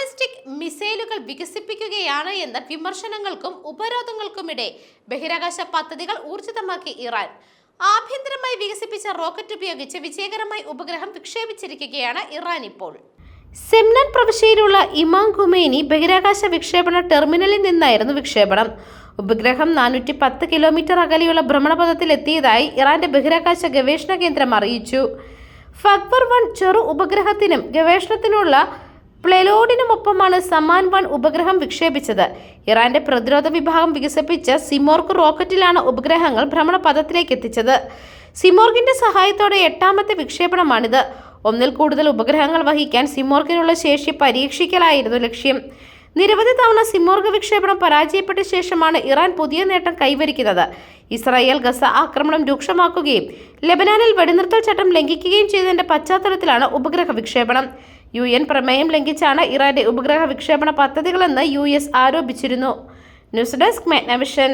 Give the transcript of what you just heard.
Ballistic മിസൈലുകൾ വികസിപ്പിക്കുകയാണ് എന്ന വിമർശനങ്ങൾക്കും ഉപരോധങ്ങൾക്കുമിടെ ബഹിരാകാശ പദ്ധതികൾ ഊർജിതമാക്കി ഇറാൻ. ആഭ്യന്തരമായി വികസിപ്പിച്ച റോക്കറ്റ് ഉപയോഗിച്ച് വിജയകരമായി ഉപഗ്രഹം വിക്ഷേപിച്ചിരിക്കുകയാണ് ഇറാൻ ഇപ്പോൾ. സെംനാൻ പ്രവിശ്യയിലുള്ള ഇമാം ഖുമൈനി ബഹിരാകാശ വിക്ഷേപണ ടെർമിനലിൽ നിന്നായിരുന്നു വിക്ഷേപണം. ഉപഗ്രഹം 410 കിലോമീറ്റർ അകലെയുള്ള ഭ്രമണപഥത്തിൽ എത്തിയതായി ഇറാന്റെ ബഹിരാകാശ ഗവേഷണ കേന്ദ്രം അറിയിച്ചു. ഫഗ്വർ 1 ചെറു ഉപഗ്രഹത്തിനും ഗവേഷണത്തിനുള്ള പ്ലെലോഡിനുമൊപ്പമാണ് സമാൻ 1 ഉപഗ്രഹം വിക്ഷേപിച്ചത്. ഇറാന്റെ പ്രതിരോധ വിഭാഗം വികസിപ്പിച്ച സിമോർഗ് റോക്കറ്റിലാണ് ഉപഗ്രഹങ്ങൾ ഭ്രമണപഥത്തിലേക്ക് എത്തിച്ചത്. സിമോർഗിന്റെ സഹായത്തോടെ 8ാമത്തെ വിക്ഷേപണമാണിത്. ഒന്നിൽ കൂടുതൽ ഉപഗ്രഹങ്ങൾ വഹിക്കാൻ സിമോർഗിനുള്ള ശേഷി പരീക്ഷിക്കലായിരുന്നു ലക്ഷ്യം. നിരവധി തവണ സിമോർഗ് വിക്ഷേപണം പരാജയപ്പെട്ട ശേഷമാണ് ഇറാൻ പുതിയ നേട്ടം കൈവരിക്കുന്നത്. ഇസ്രായേൽ ഗസ ആക്രമണം രൂക്ഷമാക്കുകയും ലെബനാനിൽ വെടിനിർത്തൽ ചട്ടം ലംഘിക്കുകയും ചെയ്തതിന്റെ പശ്ചാത്തലത്തിലാണ് ഉപഗ്രഹ വിക്ഷേപണം. UN പ്രമേയം ലംഘിച്ചാണ് ഇറാന്റെ ഉപഗ്രഹ വിക്ഷേപണ പദ്ധതികളെന്ന് US ആരോപിച്ചിരുന്നു. News desk മെഗ്നവിഷൻ.